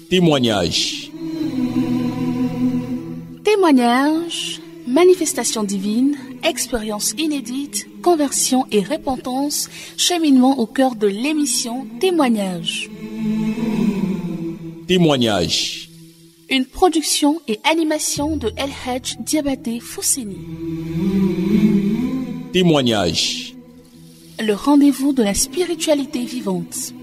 Témoignage. Témoignage, manifestation divine, expérience inédite, conversion et repentance, cheminement au cœur de l'émission Témoignage. Témoignage. Une production et animation de El Hadj Diabaté Fousseni. Témoignage. Le rendez-vous de la spiritualité vivante.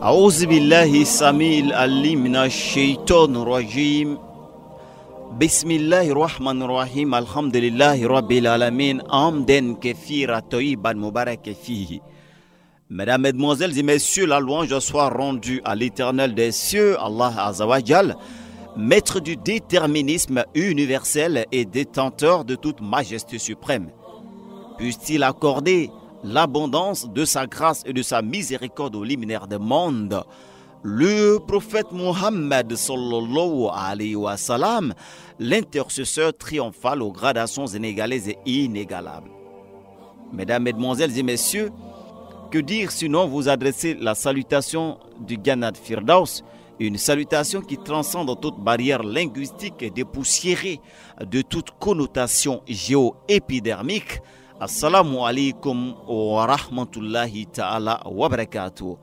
أعوذ بالله السميع العليم من الشيطان الرجيم بسم الله الرحمن الرحيم الحمد لله رب العالمين حمدا كثيرا طيبا مباركا فيه. Mesdames, Mesdemoiselles et Messieurs, la louange soit rendue à l'Éternel des cieux, Allah Azza wa Jal, maître du déterminisme universel et détenteur de toute majesté suprême. Puisse-t-il accorder l'abondance de sa grâce et de sa miséricorde au liminaire des mondes, le prophète Mohammed sallallahu alayhi wa sallam, l'intercesseur triomphal aux gradations inégalées et inégalables. Mesdames, Mesdemoiselles et Messieurs, que dire sinon vous adresser la salutation du Jannat Firdaus, une salutation qui transcende toute barrière linguistique et dépoussiérée de toute connotation géo-épidermique. Assalamu alaikum wa rahmatullahi ta'ala wa barakatuh.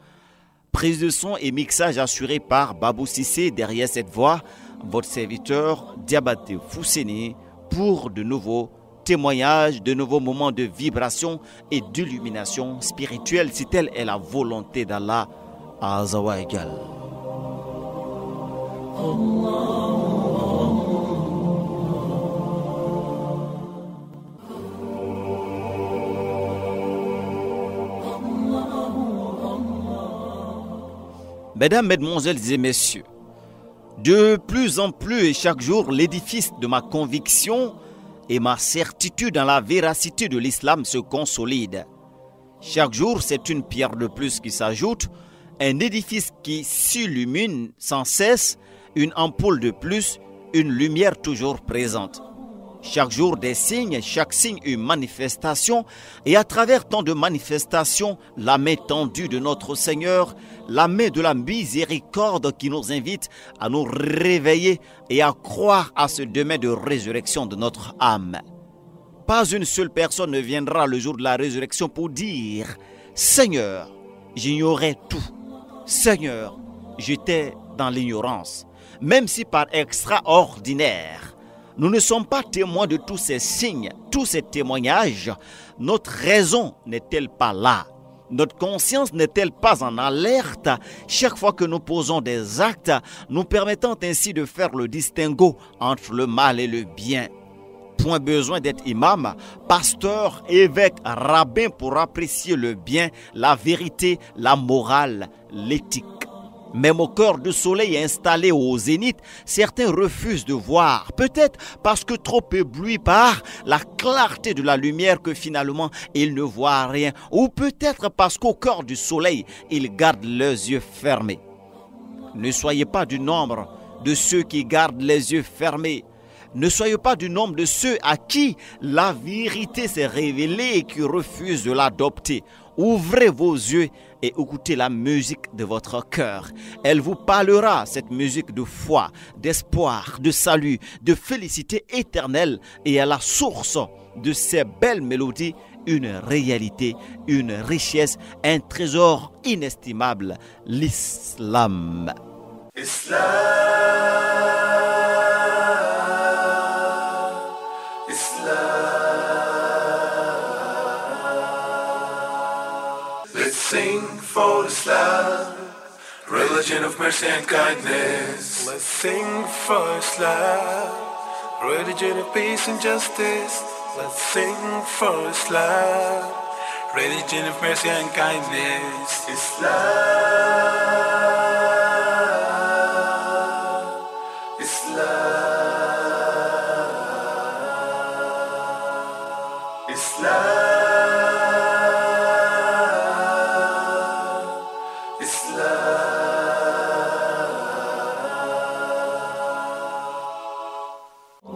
Prise de son et mixage assuré par Babou Sissé derrière cette voix, votre serviteur Diabaté Fousseni pour de nouveaux témoignages, de nouveaux moments de vibration et d'illumination spirituelle si telle est la volonté d'Allah Azza wa Jal. Mesdames, Mesdemoiselles et Messieurs, de plus en plus et chaque jour, l'édifice de ma conviction et ma certitude dans la véracité de l'islam se consolide. Chaque jour, c'est une pierre de plus qui s'ajoute, un édifice qui s'illumine sans cesse, une ampoule de plus, une lumière toujours présente. Chaque jour des signes, chaque signe une manifestation, et à travers tant de manifestations, la main tendue de notre Seigneur, la main de la miséricorde qui nous invite à nous réveiller et à croire à ce demain de résurrection de notre âme. Pas une seule personne ne viendra le jour de la résurrection pour dire « Seigneur, j'ignorais tout. Seigneur, j'étais dans l'ignorance. » Même si par extraordinaire, nous ne sommes pas témoins de tous ces signes, tous ces témoignages. Notre raison n'est-elle pas là? Notre conscience n'est-elle pas en alerte chaque fois que nous posons des actes, nous permettant ainsi de faire le distinguo entre le mal et le bien? Point besoin d'être imam, pasteur, évêque, rabbin pour apprécier le bien, la vérité, la morale, l'éthique. Même au cœur du soleil installé au zénith, certains refusent de voir, peut-être parce que trop éblouis par la clarté de la lumière que finalement ils ne voient rien, ou peut-être parce qu'au cœur du soleil, ils gardent leurs yeux fermés. Ne soyez pas du nombre de ceux qui gardent les yeux fermés. Ne soyez pas du nombre de ceux à qui la vérité s'est révélée et qui refusent de l'adopter. Ouvrez vos yeux et écoutez la musique de votre cœur. Elle vous parlera, cette musique de foi, d'espoir, de salut, de félicité éternelle, et à la source de ces belles mélodies, une réalité, une richesse, un trésor inestimable, l'islam. Let's sing for Islam, religion of mercy and kindness. Let's sing for Islam, religion of peace and justice. Let's sing for Islam, religion of mercy and kindness. Islam, Islam, Islam.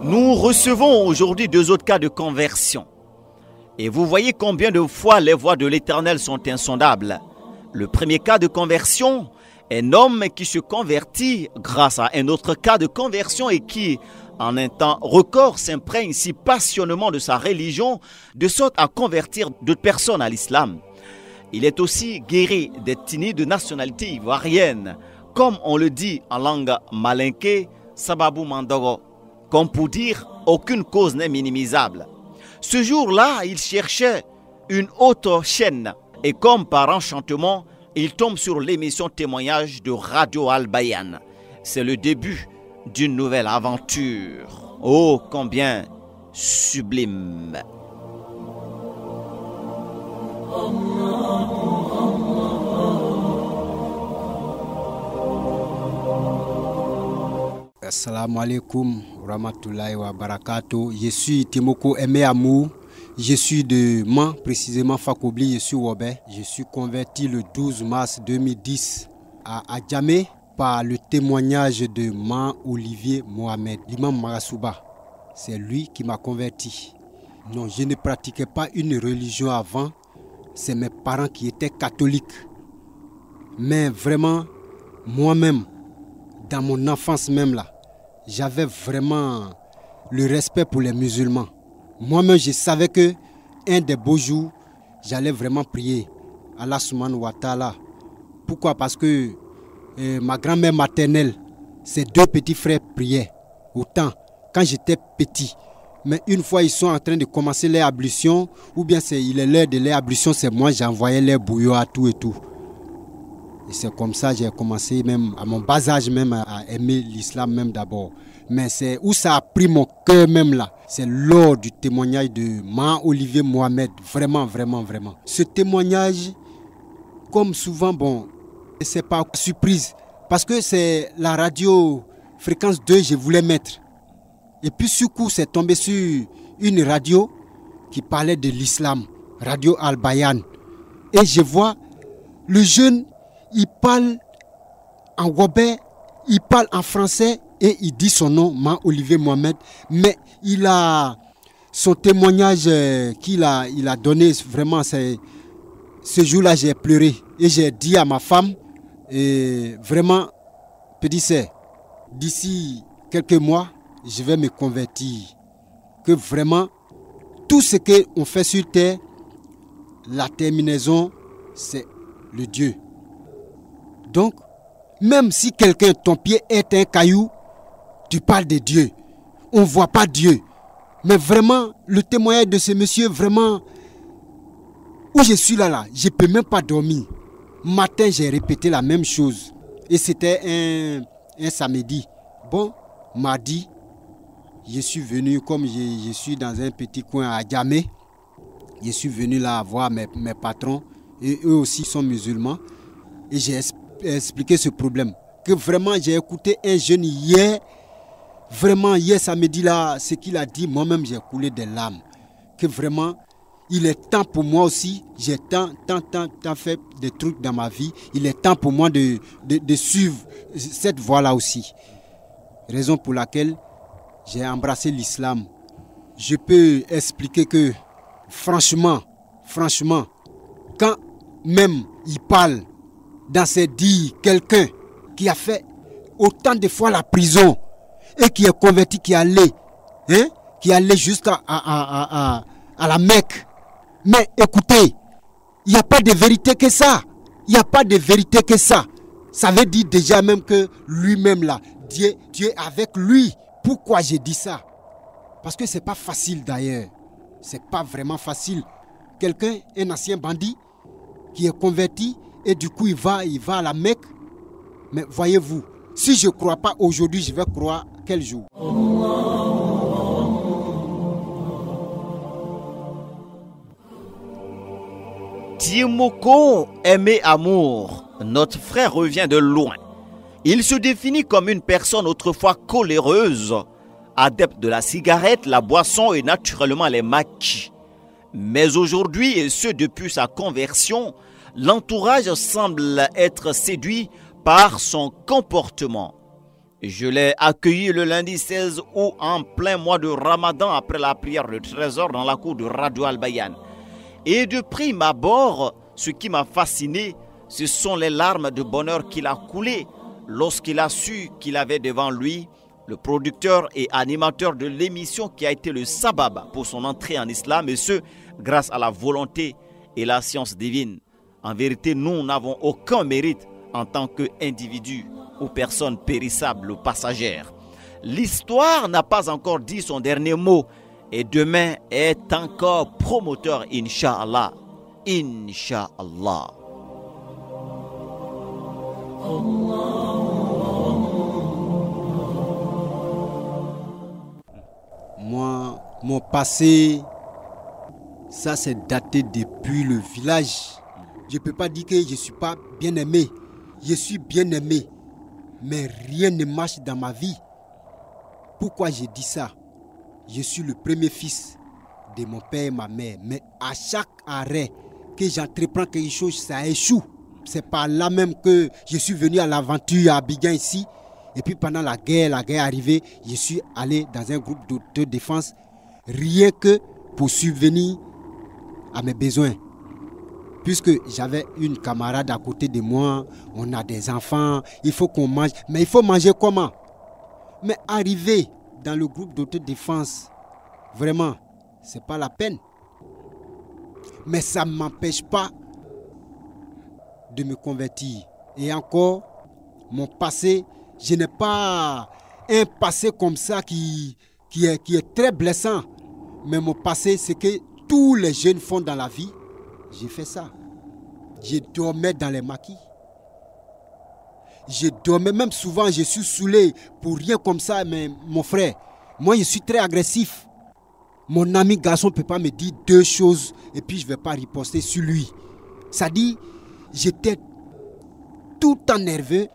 Nous recevons aujourd'hui 2 autres cas de conversion. Et vous voyez combien de fois les voies de l'Éternel sont insondables. Le premier cas de conversion, un homme qui se convertit grâce à un autre cas de conversion et qui, en un temps record, s'imprègne si passionnément de sa religion, de sorte à convertir d'autres personnes à l'islam. Il est aussi guéri d'ethnie de nationalité ivoirienne, comme on le dit en langue malinké, Sababou Mandogo. Comme pour dire, aucune cause n'est minimisable. Ce jour-là, il cherchait une autre chaîne. Et comme par enchantement, il tombe sur l'émission témoignage de Radio Al-Bayan. C'est le début d'une nouvelle aventure. Oh, combien sublime! Assalamu alaikum rahmatullahi wa barakatuh. Je suis Timoko Aimé Amou. Je suis de Mans, précisément Fakobli, je suis Wobé. Je suis converti le 12 mars 2010 à Adjamé par le témoignage de Man Olivier Mohamed, l'imam Marasouba. C'est lui qui m'a converti. Non, je ne pratiquais pas une religion avant. C'est mes parents qui étaient catholiques. Mais vraiment, moi-même, dans mon enfance même là, j'avais vraiment le respect pour les musulmans. Moi-même, je savais que un des beaux jours, j'allais vraiment prier Allah subhanahu wa ta'ala. Pourquoi? Parce que ma grand-mère maternelle, ses 2 petits frères priaient autant quand j'étais petit. Mais une fois ils sont en train de commencer leur ablution, ou bien il est l'heure de leur ablution, c'est moi j'envoyais leur bouillon à tout et tout. Et c'est comme ça que j'ai commencé même à mon bas âge même à aimer l'islam même d'abord. Mais c'est où ça a pris mon cœur même là. C'est lors du témoignage de Man Olivier Mohamed. Vraiment, vraiment, vraiment. Ce témoignage, comme souvent, bon, c'est pas surprise. Parce que c'est la radio fréquence 2 je voulais mettre. Et puis sur coup, c'est tombé sur une radio qui parlait de l'islam. Radio Al-Bayan. Et je vois le jeune, il parle en wobé, il parle en français et il dit son nom, Man Olivier Mohamed. Mais il a son témoignage qu'il a donné, vraiment, ce jour-là, j'ai pleuré. Et j'ai dit à ma femme, vraiment, petit sœur, d'ici quelques mois, je vais me convertir. Que vraiment, tout ce qu'on fait sur terre, la terminaison, c'est le Dieu. Donc, même si ton pied est un caillou, tu parles de Dieu. On ne voit pas Dieu. Mais vraiment, le témoignage de ce monsieur, vraiment, où je suis là, je ne peux même pas dormir. Matin, j'ai répété la même chose. Et c'était un samedi. Bon, mardi, je suis venu, comme je suis dans un petit coin à Djamé, je suis venu là voir mes patrons. Et eux aussi sont musulmans. Et j'ai expliqué ce problème. Que vraiment, j'ai écouté un jeune hier. Vraiment, hier samedi là, ce qu'il a dit, moi-même j'ai coulé des larmes. Que vraiment, il est temps pour moi aussi, j'ai tant fait des trucs dans ma vie. Il est temps pour moi de suivre cette voie-là aussi. Raison pour laquelle j'ai embrassé l'islam. Je peux expliquer que, franchement, quand même il parle dans ses dires, quelqu'un qui a fait autant de fois la prison et qui est converti, qui allait jusqu'à la Mecque. Mais écoutez, il n'y a pas de vérité que ça. Il n'y a pas de vérité que ça. Ça veut dire déjà même que lui-même là, Dieu est avec lui. Pourquoi j'ai dit ça? Parce que c'est pas facile d'ailleurs. C'est pas vraiment facile. Quelqu'un, un ancien bandit, qui est converti et du coup il va à la Mecque. Mais voyez-vous, si je ne crois pas aujourd'hui, je vais croire quel jour? Timoko, aimé amour, notre frère revient de loin. Il se définit comme une personne autrefois coléreuse, adepte de la cigarette, la boisson et naturellement les maquis. Mais aujourd'hui, et ce depuis sa conversion, l'entourage semble être séduit par son comportement. Je l'ai accueilli le lundi 16 août en plein mois de Ramadan après la prière de 13h dans la cour de Radio Al-Bayan. Et de prime abord, ce qui m'a fasciné, ce sont les larmes de bonheur qu'il a coulées lorsqu'il a su qu'il avait devant lui le producteur et animateur de l'émission qui a été le sabab pour son entrée en islam, et ce, grâce à la volonté et la science divine. En vérité, nous n'avons aucun mérite en tant qu'individus ou personnes périssables ou passagères. L'histoire n'a pas encore dit son dernier mot et demain est encore promoteur, Inch'Allah. Inch'Allah. Moi, mon passé, ça c'est daté depuis le village. Je ne peux pas dire que je ne suis pas bien aimé. Je suis bien aimé. Mais rien ne marche dans ma vie. Pourquoi je dis ça? Je suis le premier fils de mon père et ma mère. Mais à chaque arrêt que j'entreprends quelque chose, ça échoue. C'est par là même que je suis venu à l'aventure à Abidjan ici. Et puis pendant la guerre arrivée, je suis allé dans un groupe d'autodéfense rien que pour subvenir à mes besoins. Puisque j'avais une camarade à côté de moi, on a des enfants, il faut qu'on mange. Mais il faut manger comment? Mais arriver dans le groupe d'autodéfense, vraiment, c'est pas la peine. Mais ça ne m'empêche pas de me convertir. Et encore, mon passé, je n'ai pas un passé comme ça qui est très blessant. Mais mon passé, c'est que tous les jeunes font dans la vie. J'ai fait ça. Je dormais dans les maquis. Je dormais, même souvent, je suis saoulé pour rien comme ça. Mais mon frère, moi, je suis très agressif. Mon ami garçon ne peut pas me dire deux choses et puis je ne vais pas riposter sur lui. Ça dit, j'étais tout le temps nerveux.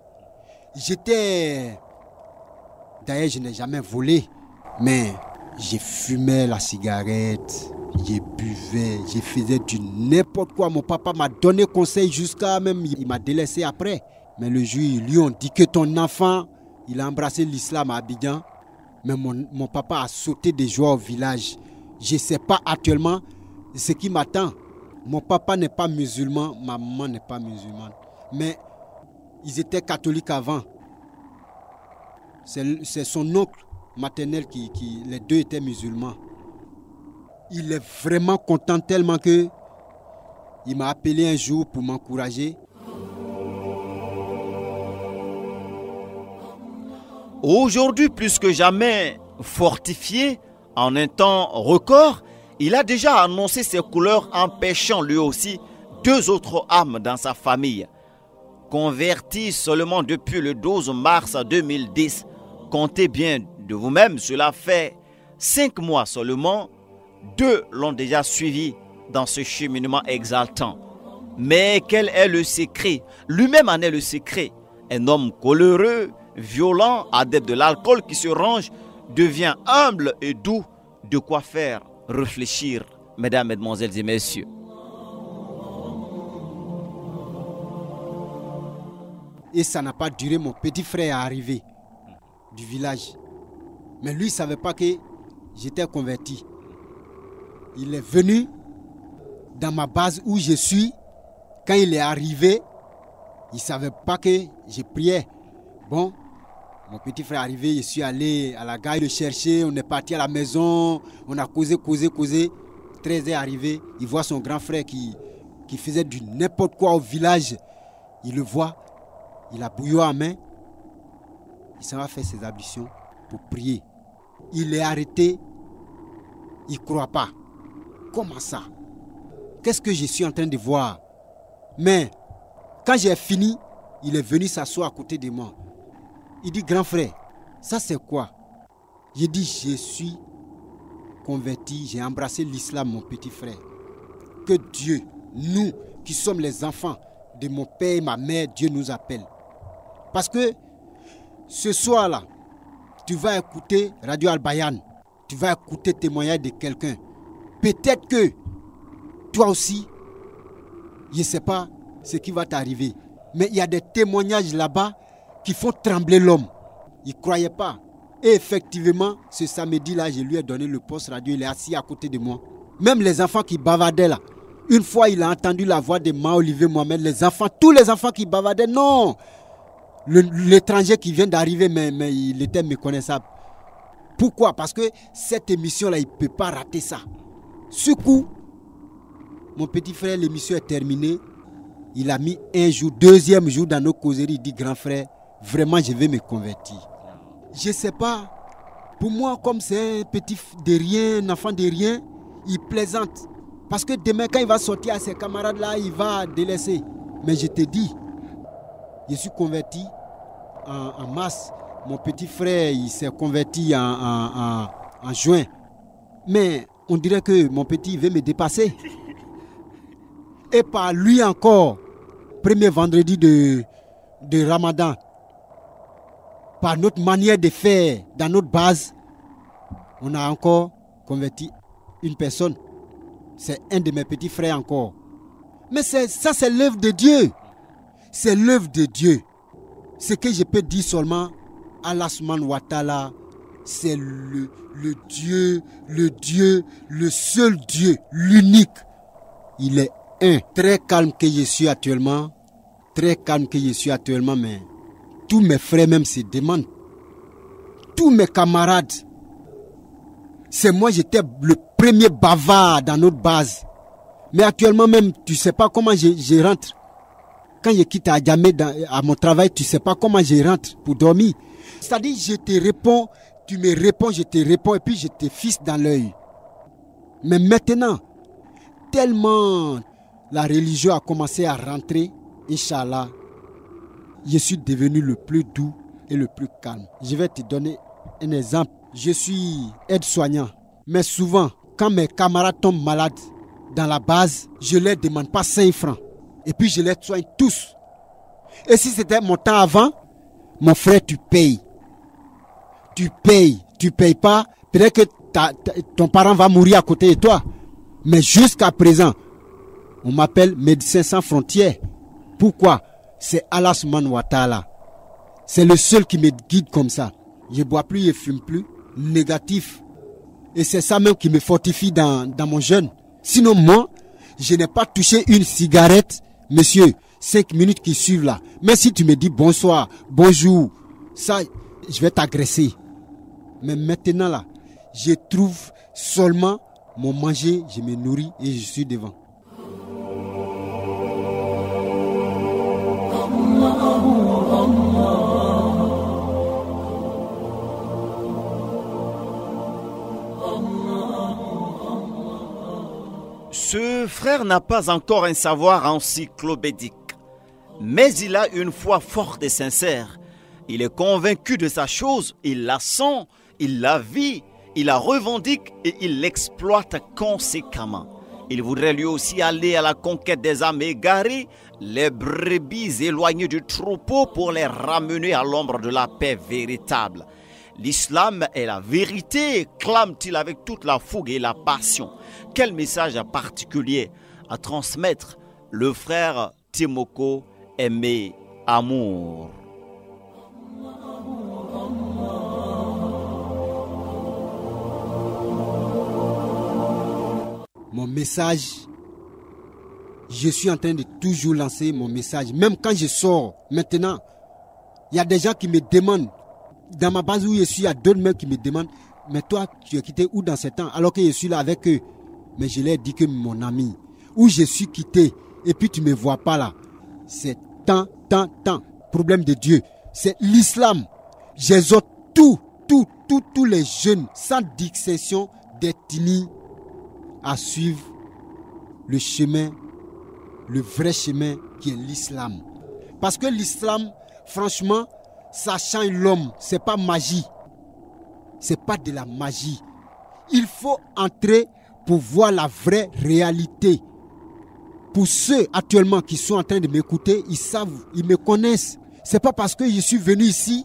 D'ailleurs, je n'ai jamais volé, mais je fumais la cigarette, je buvais, je faisais du n'importe quoi. Mon papa m'a donné conseil jusqu'à même, il m'a délaissé après. Mais le jour, ils lui ont dit que ton enfant, il a embrassé l'islam à Abidjan. Mais mon papa a sauté de joie au village. Je ne sais pas actuellement ce qui m'attend. Mon papa n'est pas musulman, ma maman n'est pas musulmane. Mais ils étaient catholiques avant. C'est son oncle maternel qui les deux étaient musulmans. Il est vraiment content tellement que il m'a appelé un jour pour m'encourager. Aujourd'hui, plus que jamais fortifié en un temps record, il a déjà annoncé ses couleurs, empêchant lui aussi 2 autres âmes dans sa famille. Converti seulement depuis le 12 mars 2010, comptez bien de vous-même, cela fait 5 mois seulement, 2 l'ont déjà suivi dans ce cheminement exaltant. Mais quel est le secret? Lui-même en est le secret. Un homme coléreux, violent, adepte de l'alcool qui se range, devient humble et doux. De quoi faire réfléchir, mesdames, mesdemoiselles et messieurs. Et ça n'a pas duré, mon petit frère est arrivé du village. Mais lui, il ne savait pas que j'étais converti. Il est venu dans ma base où je suis. Quand il est arrivé, il ne savait pas que je priais. Bon, mon petit frère est arrivé, je suis allé à la gare le chercher, on est parti à la maison, on a causé. 13 est arrivé, il voit son grand frère qui faisait du n'importe quoi au village. Il le voit, il a bouillon à main, il s'en va faire ses ablutions pour prier. Il est arrêté, il ne croit pas. Comment ça? Qu'est-ce que je suis en train de voir? Mais quand j'ai fini, il est venu s'asseoir à côté de moi. Il dit, grand frère, ça c'est quoi? J'ai dit, je suis converti, j'ai embrassé l'islam, mon petit frère. Que Dieu, nous qui sommes les enfants de mon père et ma mère, Dieu nous appelle. Parce que ce soir-là, tu vas écouter Radio Al-Bayan, tu vas écouter le témoignage de quelqu'un. Peut-être que toi aussi, je ne sais pas ce qui va t'arriver, mais il y a des témoignages là-bas qui font trembler l'homme. Il ne croyait pas. Et effectivement, ce samedi-là, je lui ai donné le poste radio, il est assis à côté de moi. Même les enfants qui bavardaient là, une fois il a entendu la voix de Olivier Mohamed, les enfants, tous les enfants qui bavardaient, non, l'étranger qui vient d'arriver, mais il était méconnaissable. Pourquoi? Parce que cette émission-là, il ne peut pas rater ça. Ce coup, mon petit frère, l'émission est terminée. Il a mis un jour, deuxième jour dans nos causeries, il dit, grand frère, vraiment je vais me convertir. Je ne sais pas, pour moi, comme c'est un petit de rien, un enfant de rien, il plaisante. Parce que demain, quand il va sortir à ses camarades-là, il va délaisser. Mais je te dis, je suis converti en mars. Mon petit frère, il s'est converti en juin. Mais on dirait que mon petit veut me dépasser. Et par lui encore, premier vendredi de Ramadan, par notre manière de faire dans notre base, on a encore converti une personne. C'est un de mes petits frères encore. Mais ça, c'est l'œuvre de Dieu. C'est l'œuvre de Dieu. Ce que je peux dire seulement, Allah subhanahu wa ta'ala, c'est le Dieu, le seul Dieu, l'unique. Il est un. Très calme que je suis actuellement. Mais tous mes frères même se demandent. Tous mes camarades. C'est moi, j'étais le premier bavard dans notre base. Mais actuellement même, tu ne sais pas comment je rentre. Quand je quitte Adjamé à mon travail, tu ne sais pas comment je rentre pour dormir. C'est-à-dire, je te réponds, tu me réponds, je te réponds et puis je te fixe dans l'œil. Mais maintenant, tellement la religion a commencé à rentrer, Inch'Allah, je suis devenu le plus doux et le plus calme. Je vais te donner un exemple. Je suis aide-soignant, mais souvent, quand mes camarades tombent malades dans la base, je ne leur demande pas 5 francs. Et puis je les soigne tous. Et si c'était mon temps avant, mon frère, tu payes. Tu payes pas. Peut-être que ton parent va mourir à côté de toi. Mais jusqu'à présent, on m'appelle Médecins sans frontières. Pourquoi? C'est Allah subhanahu wa ta'ala. C'est le seul qui me guide comme ça. Je ne bois plus, je ne fume plus. Négatif. Et c'est ça même qui me fortifie dans mon jeûne. Sinon, moi, je n'ai pas touché une cigarette. Monsieur, 5 minutes qui suivent là. Mais si tu me dis bonsoir, bonjour, ça, je vais t'agresser. Mais maintenant là, je trouve seulement mon manger, je me nourris et je suis devant. Ce frère n'a pas encore un savoir encyclopédique, mais il a une foi forte et sincère. Il est convaincu de sa chose, il la sent, il la vit, il la revendique et il l'exploite conséquemment. Il voudrait lui aussi aller à la conquête des âmes égarées, les brebis éloignées du troupeau pour les ramener à l'ombre de la paix véritable. L'islam est la vérité, clame-t-il avec toute la fougue et la passion. Quel message particulier à transmettre le frère Timoko Aimé Amour. Mon message, je suis en train de toujours lancer mon message. Même quand je sors, maintenant, il y a des gens qui me demandent, dans ma base où je suis, il y a d'autres mecs qui me demandent, mais toi, tu es quitté où dans ce temps, alors que je suis là avec eux. Mais je leur dis que mon ami, où je suis quitté, et puis tu ne me vois pas là, c'est tant, problème de Dieu. C'est l'islam. J'exhorte tous les jeunes, sans distinction d'ethnie, à suivre le chemin le vrai chemin qui est l'islam. Parce que l'islam, franchement, ça change l'homme. C'est pas magie. C'est pas de la magie. Il faut entrer pour voir la vraie réalité. Pour ceux actuellement qui sont en train de m'écouter, ils savent, ils me connaissent. C'est pas parce que je suis venu ici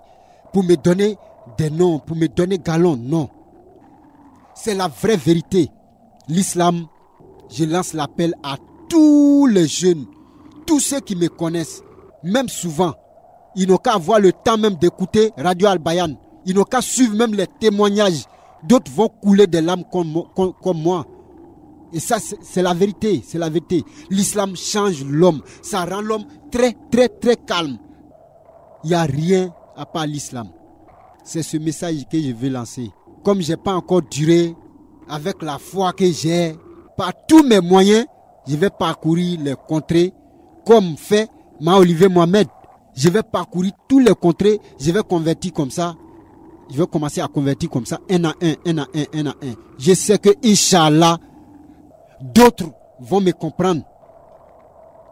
pour me donner des noms, pour me donner galon, non. C'est la vraie vérité. L'islam, je lance l'appel à tous les jeunes, tous ceux qui me connaissent, même souvent. Ils n'ont qu'à avoir le temps même d'écouter Radio Al-Bayan. Ils n'ont qu'à suivre même les témoignages. D'autres vont couler des larmes comme moi. Et ça, c'est la vérité, c'est la vérité. L'islam change l'homme. Ça rend l'homme très, très, très calme. Il n'y a rien à part l'islam. C'est ce message que je veux lancer. Comme je n'ai pas encore duré, avec la foi que j'ai, par tous mes moyens, je vais parcourir les contrées comme fait Olivier Mohamed. Je vais parcourir tous les contrées, je vais convertir comme ça. Je vais commencer à convertir comme ça, un à un. Je sais que, Inch'Allah, d'autres vont me comprendre.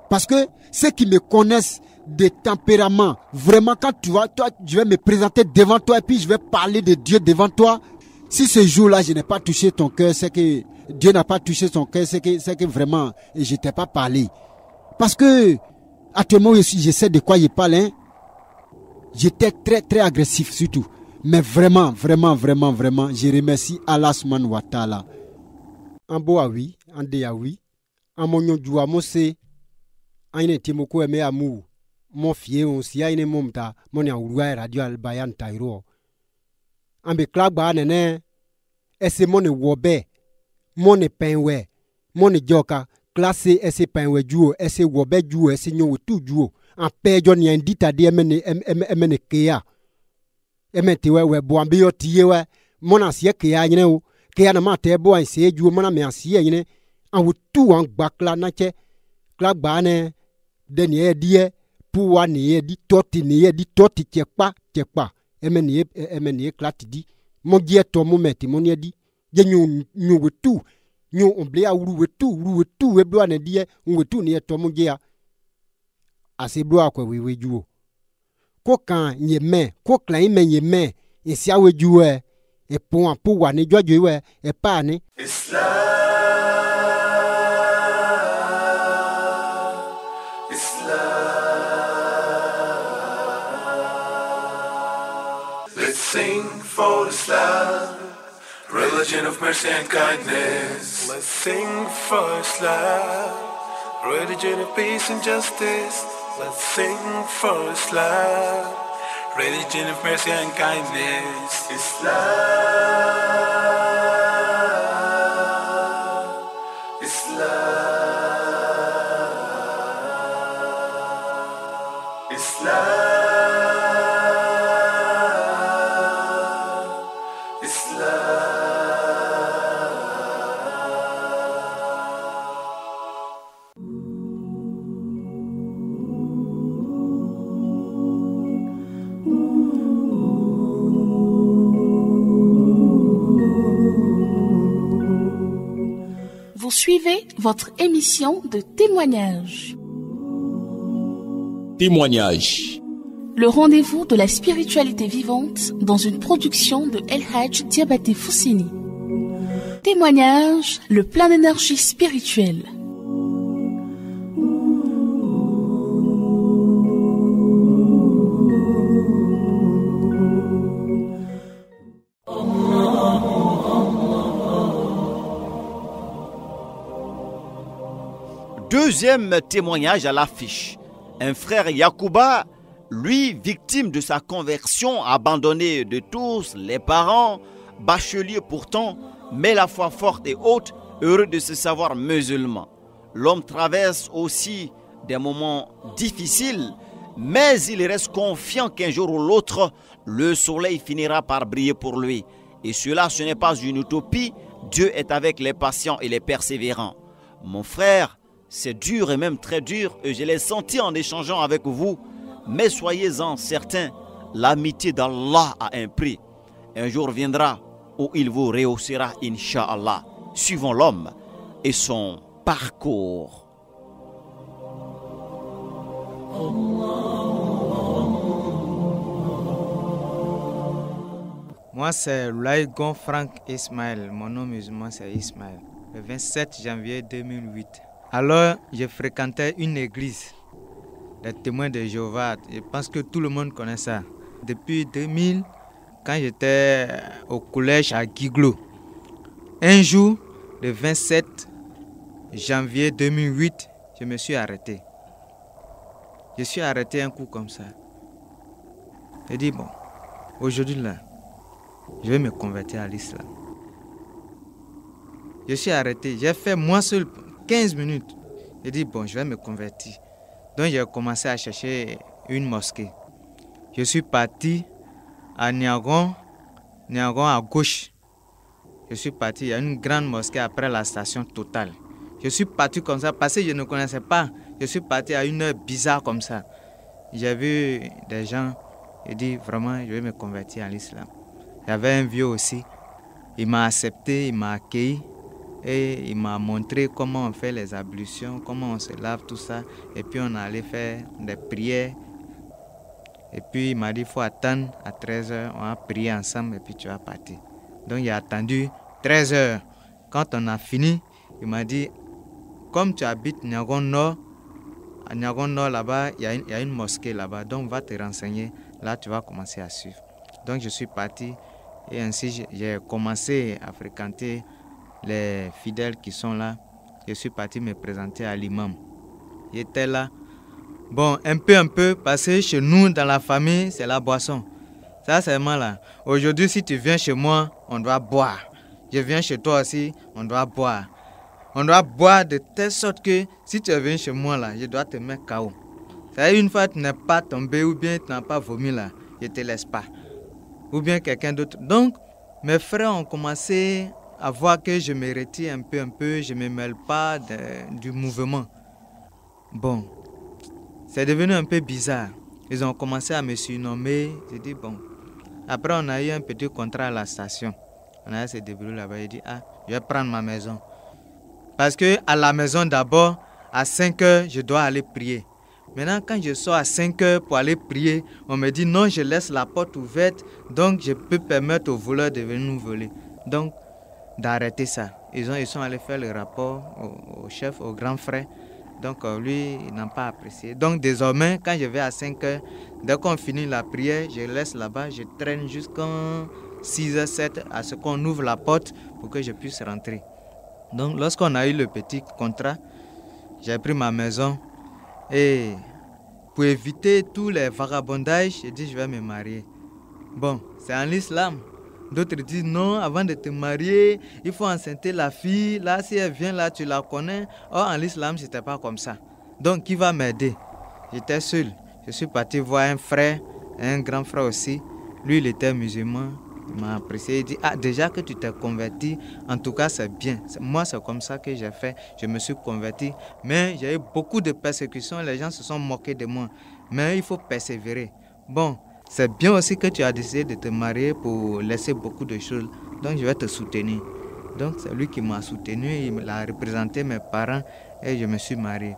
Parce que ceux qui me connaissent de tempérament, vraiment, quand tu vois, toi, je vais me présenter devant toi et puis je vais parler de Dieu devant toi. Si ce jour-là, je n'ai pas touché ton cœur, c'est que Dieu n'a pas touché ton cœur, c'est que vraiment, je ne t'ai pas parlé. Parce que, actuellement, je sais de quoi je parle. Hein. J'étais très, très agressif surtout. Mais vraiment, je remercie Allah subhanahu wa ta'ala. En Boawi, en Deawi, en Monyon Djoua Mose, en Timoko Eme Amou, mon fier, on s'y a une momta, mon yaouroué Radio Al-Bayan Tairo. En Beklagba Nene, et c'est mon wobe, mon penwe, mon joka, classé et c'est penwe duo, et c'est wobe duo, et c'est nyo tout duo, en péjon y a un dit à dire emene kea. Emetiwe we boambe yo tiyewe mona asie kea nyine o kea na mate bo an se ju mona me asie nyine an wutu an gbakla na che kla gba ne de ne die pu wa ne di toti chepa emeni kla ti mo gie to mo meti mo ne di je nyu wutu nyu omble a wuru wutu we blo ne die wutu ne to mo gie ase blo akwa we ju ko kan yeme ko klan me yeme esi awe juwe e pon apo wa ni jojo we e pa ni Islam, let's sing for Islam, religion of mercy and kindness. Let's sing for Islam, religion of peace and justice. Let's sing for Islam, religion of mercy and kindness. Islam, Islam, Islam, Islam. Suivez votre émission de témoignages. Témoignage. Le rendez-vous de la spiritualité vivante dans une production de El Hadj Diabaté Foussini. Témoignage, le plein d'énergie spirituelle. Deuxième témoignage à l'affiche. Un frère Yacouba, lui, victime de sa conversion, abandonné de tous, les parents, bachelier pourtant, mais la foi forte et haute, heureux de se savoir musulman. L'homme traverse aussi des moments difficiles, mais il reste confiant qu'un jour ou l'autre, le soleil finira par briller pour lui. Et cela, ce n'est pas une utopie, Dieu est avec les patients et les persévérants. Mon frère, c'est dur et même très dur, et je l'ai senti en échangeant avec vous. Mais soyez-en certains, l'amitié d'Allah a un prix. Un jour viendra où il vous rehaussera, Inch'Allah. Suivons l'homme et son parcours. Moi, c'est Laïgon Frank Ismaël. Mon nom musulman, c'est Ismaël. Le 27 janvier 2008. Alors, je fréquentais une église, les témoins de Jéhovah. Je pense que tout le monde connaît ça. Depuis 2000, quand j'étais au collège à Guiglo, un jour, le 27 janvier 2008, je me suis arrêté. Je suis arrêté un coup comme ça. J'ai dit, bon, aujourd'hui là, je vais me convertir à l'islam. Je suis arrêté. J'ai fait moi seul 15 minutes. J'ai dit, bon, je vais me convertir. Donc, j'ai commencé à chercher une mosquée. Je suis parti à Niagon à gauche. Je suis parti, il y a une grande mosquée après la station Total. Je suis parti comme ça parce que je ne connaissais pas. Je suis parti à une heure bizarre comme ça. J'ai vu des gens, j'ai dit, vraiment, je vais me convertir à l'islam. Il y avait un vieux aussi. Il m'a accepté, il m'a accueilli et il m'a montré comment on fait les ablutions, comment on se lave, tout ça. Et puis on allait faire des prières. Et puis il m'a dit, il faut attendre à 13h, on va prier ensemble et puis tu vas partir. Donc il a attendu 13h. Quand on a fini, il m'a dit, comme tu habites Niagon Nord, à Niagon Nord là-bas, il y a une mosquée là-bas. Donc va te renseigner, là tu vas commencer à suivre. Donc je suis parti. Et ainsi, j'ai commencé à fréquenter les fidèles qui sont là. Je suis parti me présenter à l'imam. J'étais là. Bon, un peu, parce que chez nous, dans la famille, c'est la boisson. Ça, c'est moi là. Aujourd'hui, si tu viens chez moi, on doit boire. Je viens chez toi aussi, on doit boire. On doit boire de telle sorte que si tu viens chez moi là, je dois te mettre KO. C'est une fois que tu n'es pas tombé ou bien tu n'as pas vomi là, je ne te laisse pas. Ou bien quelqu'un d'autre. Donc, mes frères ont commencé à voir que je me retire un peu, je ne me mêle pas du mouvement. Bon, c'est devenu un peu bizarre. Ils ont commencé à me surnommer. J'ai dit, bon. Après, on a eu un petit contrat à la station. On a se débrouiller là-bas. J'ai dit, je vais prendre ma maison. Parce qu'à la maison, d'abord, à 5 heures, je dois aller prier. Maintenant, quand je sors à 5 heures pour aller prier, on me dit non, je laisse la porte ouverte, donc je peux permettre aux voleurs de venir nous voler. Donc, d'arrêter ça. Ils sont allés faire le rapport au chef, au grand frère. Donc, lui, il n'a pas apprécié. Donc, désormais, quand je vais à 5 heures, dès qu'on finit la prière, je laisse là-bas, je traîne jusqu'à 6 h 7 à ce qu'on ouvre la porte pour que je puisse rentrer. Donc, lorsqu'on a eu le petit contrat, j'ai pris ma maison. Et pour éviter tous les vagabondages, j'ai dit je vais me marier. Bon, c'est en l'islam. D'autres disent non, avant de te marier, il faut enceinter la fille. Là, si elle vient là, tu la connais. Or, en l'islam, ce n'était pas comme ça. Donc, qui va m'aider? J'étais seul. Je suis parti voir un frère, un grand frère aussi. Lui, il était musulman. Il m'a apprécié. Il dit, déjà que tu t'es converti, en tout cas, c'est bien. Moi, c'est comme ça que j'ai fait. Je me suis converti. Mais j'ai eu beaucoup de persécutions. Les gens se sont moqués de moi. Mais il faut persévérer. Bon, c'est bien aussi que tu as décidé de te marier pour laisser beaucoup de choses. Donc, je vais te soutenir. Donc, c'est lui qui m'a soutenu. Il a représenté mes parents et je me suis marié.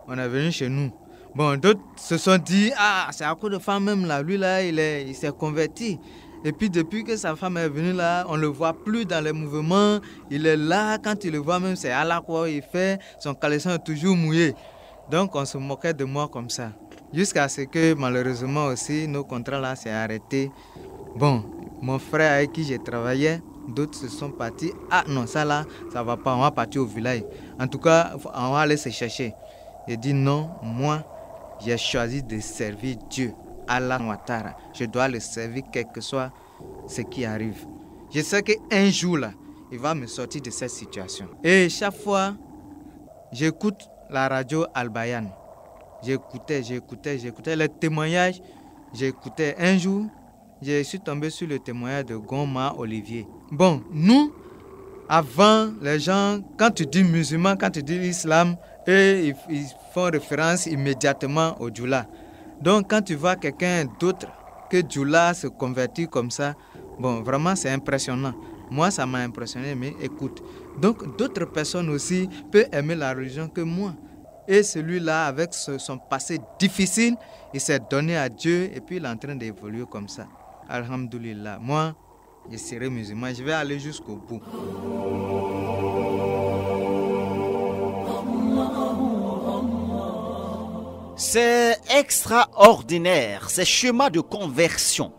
On est venu chez nous. Bon, d'autres se sont dit, c'est à cause de femme même là. Lui là, il s'est converti. Et puis depuis que sa femme est venue là, on ne le voit plus dans les mouvements. Il est là, quand il le voit même, c'est Allah quoi il fait. Son caleçon est toujours mouillé. Donc on se moquait de moi comme ça. Jusqu'à ce que malheureusement aussi, nos contrats là s'est arrêté. Bon, mon frère avec qui j'ai travaillé, d'autres se sont partis. Non, ça là, ça va pas, on va partir au village. En tout cas, on va aller se chercher. J'ai dit non, moi, j'ai choisi de servir Dieu. Allah Ouattara. Je dois le servir quel que soit ce qui arrive. Je sais qu'un jour là, il va me sortir de cette situation. Et chaque fois, j'écoute la radio Al-Bayan. J'écoutais les témoignages. J'écoutais un jour, je suis tombé sur le témoignage de Goma Olivier. Bon, nous, avant, les gens, quand tu dis musulman, quand tu dis islam, eux, ils font référence immédiatement au Djoula. Donc, quand tu vois quelqu'un d'autre que Djoula se convertit comme ça, bon, vraiment, c'est impressionnant. Moi, ça m'a impressionné, mais écoute. Donc, d'autres personnes aussi peuvent aimer la religion que moi. Et celui-là, avec son passé difficile, il s'est donné à Dieu et puis il est en train d'évoluer comme ça. Alhamdulillah. Moi, je serai musulman. Je vais aller jusqu'au bout. C'est extraordinaire, ces schémas de conversion.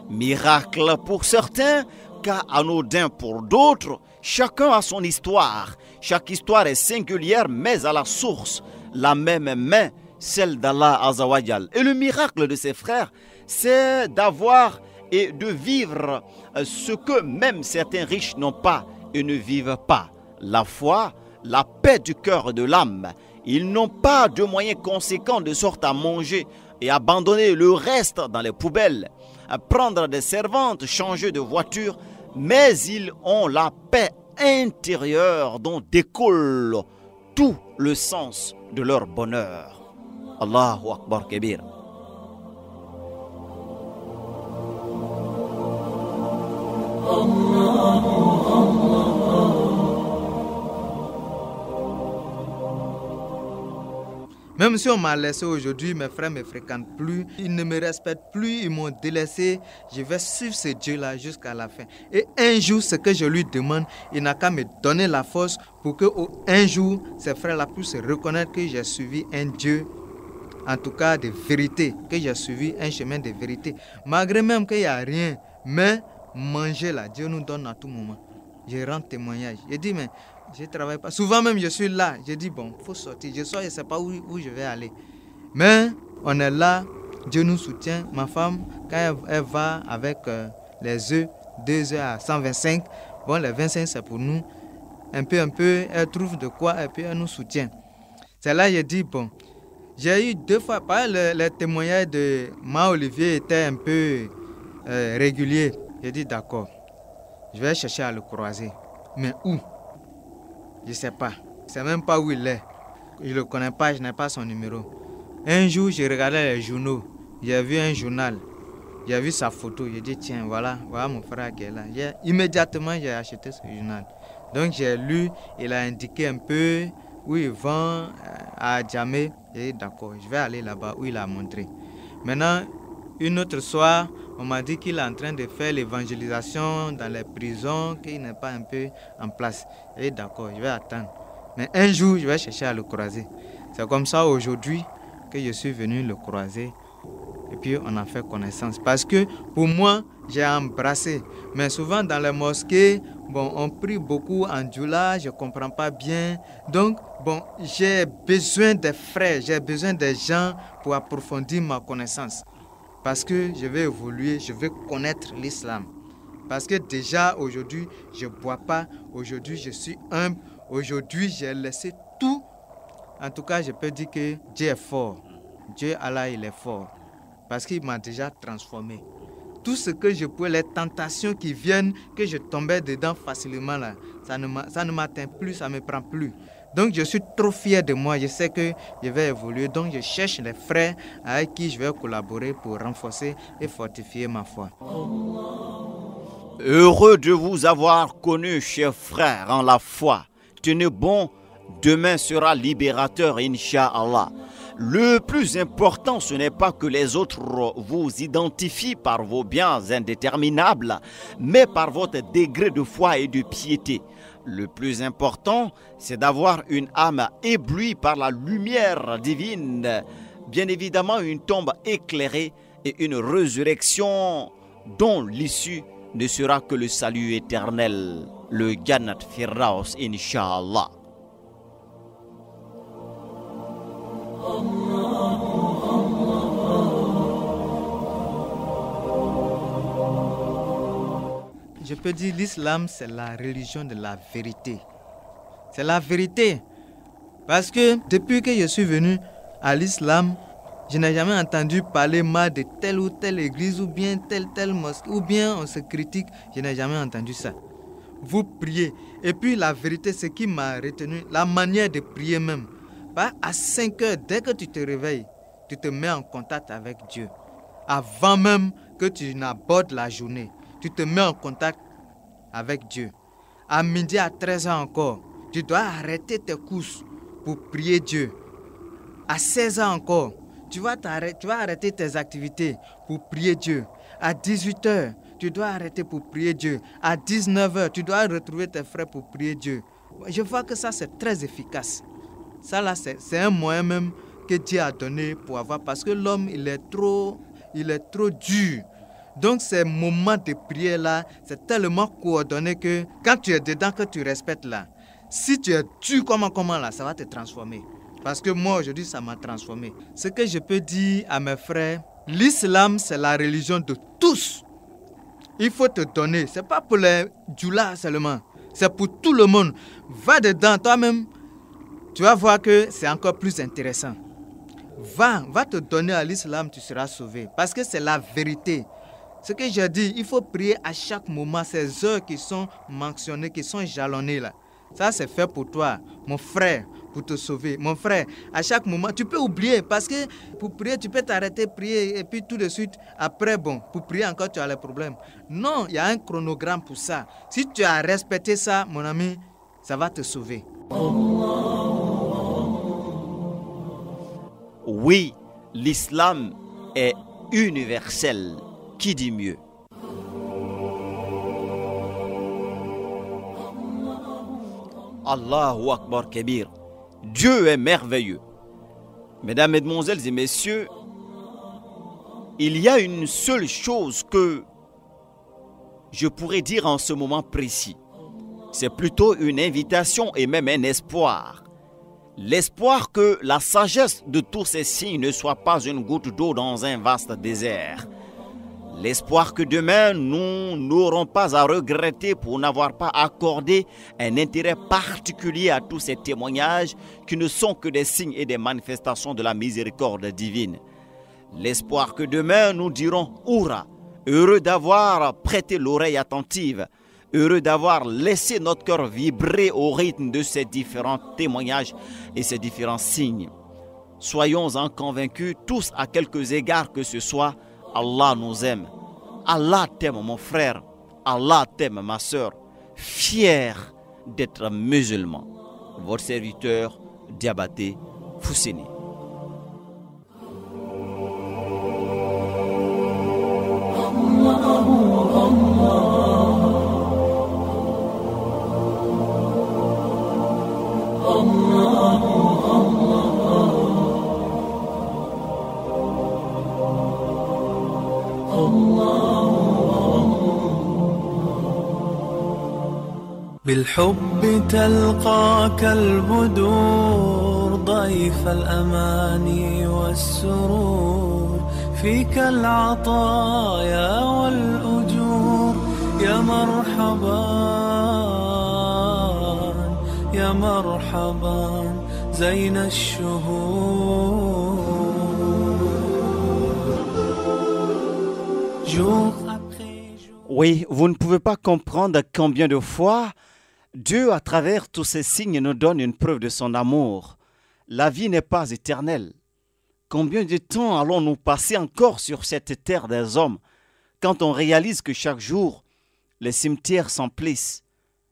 Miracle pour certains, cas anodin pour d'autres. Chacun a son histoire. Chaque histoire est singulière, mais à la source, la même main, celle d'Allah Azawajal. Et le miracle de ses frères, c'est d'avoir et de vivre ce que même certains riches n'ont pas et ne vivent pas. La foi, la paix du cœur et de l'âme. Ils n'ont pas de moyens conséquents de sorte à manger et abandonner le reste dans les poubelles, à prendre des servantes, changer de voiture, mais ils ont la paix intérieure dont découle tout le sens de leur bonheur. Allahu Akbar Kabir. Même si on m'a laissé aujourd'hui, mes frères ne me fréquentent plus, ils ne me respectent plus, ils m'ont délaissé, je vais suivre ce Dieu-là jusqu'à la fin. Et un jour, ce que je lui demande, il n'a qu'à me donner la force pour qu'un jour, ces frères-là puissent reconnaître que j'ai suivi un Dieu, en tout cas de vérité, que j'ai suivi un chemin de vérité. Malgré même qu'il n'y a rien, mais manger là, Dieu nous donne à tout moment. Je rends témoignage. Je dis, mais je ne travaille pas. Souvent même, je suis là. Je dis, bon, il faut sortir. Je sors, je ne sais pas où je vais aller. Mais on est là. Dieu nous soutient. Ma femme, quand elle va avec les œufs, 2 œufs à 125, bon, les 25, c'est pour nous. Un peu, elle trouve de quoi et puis elle nous soutient. C'est là que je dis, bon, j'ai eu 2 fois, les témoignages de Ma-Olivier étaient un peu réguliers. J'ai dit, d'accord, je vais chercher à le croiser. Mais où? Je ne sais pas. Je ne sais même pas où il est. Je ne le connais pas, je n'ai pas son numéro. Un jour, j'ai regardé les journaux. J'ai vu un journal. J'ai vu sa photo. J'ai dit, tiens, voilà mon frère qui est là. Immédiatement, j'ai acheté ce journal. Donc, j'ai lu. Il a indiqué un peu où il vend à Djamé. J'ai dit, d'accord, je vais aller là-bas où il a montré. Maintenant, une autre soir, on m'a dit qu'il est en train de faire l'évangélisation dans les prisons, qu'il n'est pas un peu en place. Et d'accord, je vais attendre. Mais un jour, je vais chercher à le croiser. C'est comme ça aujourd'hui que je suis venu le croiser. Et puis on a fait connaissance. Parce que pour moi, j'ai embrassé. Mais souvent dans les mosquées, bon, on prie beaucoup en djoula, je ne comprends pas bien. Donc, bon, j'ai besoin des frères, j'ai besoin des gens pour approfondir ma connaissance. Parce que je vais évoluer, je vais connaître l'islam. Parce que déjà aujourd'hui, je ne bois pas. Aujourd'hui, je suis humble. Aujourd'hui, j'ai laissé tout. En tout cas, je peux dire que Dieu est fort. Dieu, Allah, il est fort. Parce qu'il m'a déjà transformé. Tout ce que je pouvais, les tentations qui viennent, que je tombais dedans facilement, là, ça ne m'atteint plus, ça ne me prend plus. Donc je suis trop fier de moi, je sais que je vais évoluer. Donc je cherche les frères avec qui je vais collaborer pour renforcer et fortifier ma foi. Heureux de vous avoir connu, chers frères, en la foi. Tenez bon, demain sera libérateur, Inch'Allah. Le plus important, ce n'est pas que les autres vous identifient par vos biens indéterminables, mais par votre degré de foi et de piété. Le plus important, c'est d'avoir une âme éblouie par la lumière divine. Bien évidemment, une tombe éclairée et une résurrection dont l'issue ne sera que le salut éternel, le Jannat Firdaus, Inch'Allah. Je peux dire l'islam, c'est la religion de la vérité. C'est la vérité. Parce que depuis que je suis venu à l'islam, je n'ai jamais entendu parler mal de telle ou telle église ou bien telle mosquée ou bien on se critique. Je n'ai jamais entendu ça. Vous priez. Et puis la vérité, ce qui m'a retenu, la manière de prier même. À 5 heures, dès que tu te réveilles, tu te mets en contact avec Dieu. Avant même que tu n'abordes la journée, tu te mets en contact avec Dieu. À midi, à 13 h encore, tu dois arrêter tes courses pour prier Dieu. À 16 ans encore, tu vas arrêter tes activités pour prier Dieu. À 18 heures, tu dois arrêter pour prier Dieu. À 19 heures, tu dois retrouver tes frères pour prier Dieu. Je vois que ça, c'est très efficace. Ça, là, c'est un moyen même que Dieu a donné pour avoir. Parce que l'homme, il est trop dur. Donc, ces moments de prière-là, c'est tellement coordonné que quand tu es dedans, que tu respectes là, si tu es dur comment là, ça va te transformer. Parce que moi, aujourd'hui, ça m'a transformé. Ce que je peux dire à mes frères, l'islam, c'est la religion de tous. Il faut te donner. Ce n'est pas pour les djoulas seulement. C'est pour tout le monde. Va dedans, toi-même. Tu vas voir que c'est encore plus intéressant. Va te donner à l'islam, tu seras sauvé. Parce que c'est la vérité. Ce que j'ai dit, il faut prier à chaque moment. Ces heures qui sont mentionnées, qui sont jalonnées là. Ça, c'est fait pour toi, mon frère, pour te sauver. Mon frère, à chaque moment, tu peux oublier. Parce que pour prier, tu peux t'arrêter, prier. Et puis tout de suite, après, pour prier encore, tu as les problèmes. Non, il y a un chronogramme pour ça. Si tu as respecté ça, mon ami, ça va te sauver. Oui, l'islam est universel. Qui dit mieux? Allahu Akbar Kabir. Dieu est merveilleux. Mesdames, Mesdemoiselles et Messieurs, il y a une seule chose que je pourrais dire en ce moment précis. C'est plutôt une invitation et même un espoir. L'espoir que la sagesse de tous ces signes ne soit pas une goutte d'eau dans un vaste désert. L'espoir que demain, nous n'aurons pas à regretter pour n'avoir pas accordé un intérêt particulier à tous ces témoignages qui ne sont que des signes et des manifestations de la miséricorde divine. L'espoir que demain, nous dirons « Oura », heureux d'avoir prêté l'oreille attentive, heureux d'avoir laissé notre cœur vibrer au rythme de ces différents témoignages et ces différents signes. Soyons-en convaincus, tous à quelques égards que ce soit, Allah nous aime. Allah t'aime mon frère. Allah t'aime ma soeur. Fier d'être musulman. Votre serviteur Diabaté Fousseni. بالحب تلقاك البدور ضيف الأماني والسرور فيك العطايا والأجور يا مرحبا يا مرحبا زين الشهور jour après jour. Oui, vous ne pouvez pas comprendre combien de fois Dieu, à travers tous ces signes, nous donne une preuve de son amour. La vie n'est pas éternelle. Combien de temps allons-nous passer encore sur cette terre des hommes quand on réalise que chaque jour, les cimetières s'emplissent?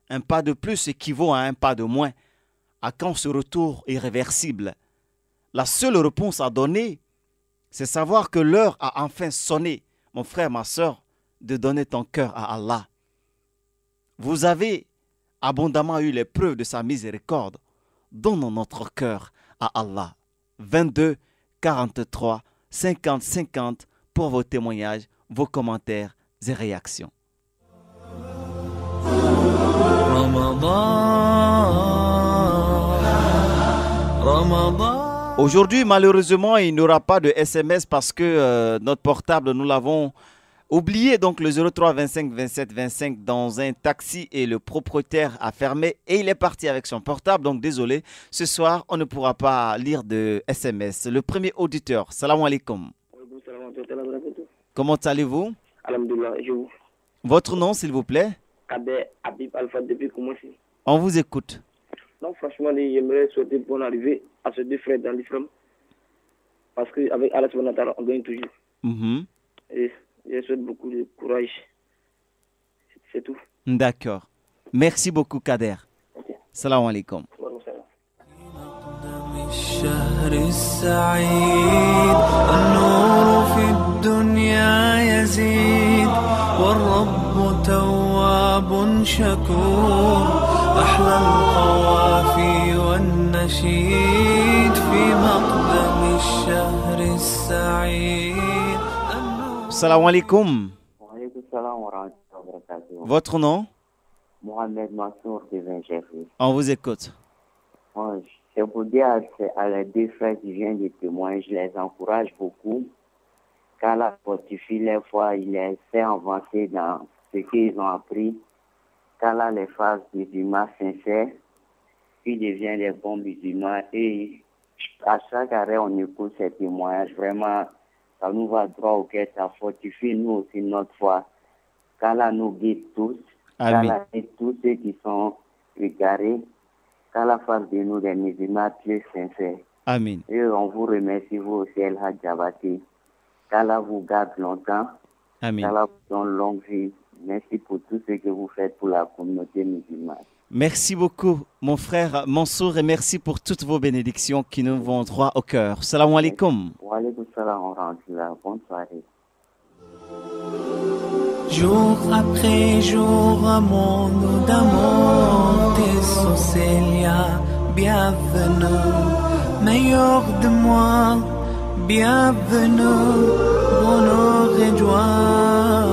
Un pas de plus équivaut à un pas de moins. À quand ce retour irréversible? La seule réponse à donner, c'est savoir que l'heure a enfin sonné, mon frère, ma soeur, de donner ton cœur à Allah. Vous avez abondamment eu les preuves de sa miséricorde. Donnons notre cœur à Allah. 22 43 50 50 pour vos témoignages, vos commentaires et réactions. Aujourd'hui, malheureusement, il n'y aura pas de SMS parce que notre portable, nous l'avons oublié, donc le 03 25 27 25 dans un taxi et le propriétaire a fermé et il est parti avec son portable. Donc désolé, ce soir on ne pourra pas lire de SMS. Le premier auditeur, salam alaikum. Comment allez-vous? Votre nom s'il vous plaît? Kader Habib Alpha depuis Koumassi. On vous écoute. Donc franchement, j'aimerais souhaiter bonne arrivée à ces deux frères dans l'islam. Parce qu'avec Allah subhanahu wa ta'ala, on gagne toujours. Et je souhaite beaucoup de courage. C'est tout. D'accord. Merci beaucoup, Kader. Okay. Salam alaikum. الشهر السعيد النور في الدنيا يزيد والرب تواب شكور أحلى القوافي والنشيد في مقدم الشهر السعيد. Salam alaikum. Votre nom? Mohamed Mansour de Vinchefri. On vous écoute. C'est pour dire à les deux frères qui viennent de témoigner, je les encourage beaucoup. Car la fortifie les fois, il les fait avancer dans ce qu'ils ont appris. Car là, les frères musulmans sincères, ils deviennent des bons musulmans. Et à chaque arrêt, on écoute ces témoignages. Vraiment, ça nous va droit au cœur, ça fortifie nous aussi notre foi. Car là, nous guide tous. Car là, tous ceux qui sont égarés. Car la face de nous, des musulmans pieux sincères. Amen. Et on vous remercie, vous aussi, El Hadj Jabati. Qu'Allah vous garde longtemps. Amen. Qu'Allah vous donne longue vie. Merci pour tout ce que vous faites pour la communauté musulmane. Merci beaucoup, mon frère Mansour, et merci pour toutes vos bénédictions qui nous vont droit au cœur. Salam alaikum. Wa alaikum salam wa rahmatullah. Bonne soirée. Jour après jour, un monde d'amour, tes Célia, bienvenue, meilleur de moi, bienvenue, bonheur et joie.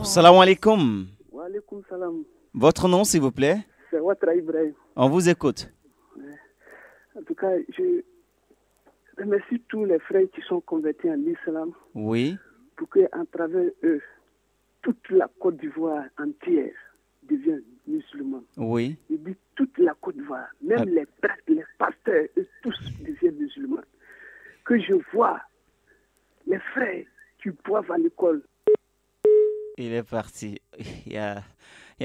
Salam alaikum. Wa alaikum salam. Votre nom, s'il vous plaît? C'est Ouattara Ibrahim. On vous écoute. En tout cas, je remercie tous les frères qui sont convertis en l'islam. Oui. Pour qu'à travers eux, toute la Côte d'Ivoire entière devienne musulmane. Oui. Je dis toute la Côte d'Ivoire, même les prêtres, les pasteurs, eux tous deviennent musulmans. Que je vois les frères qui boivent à l'école. Il est parti. Il y a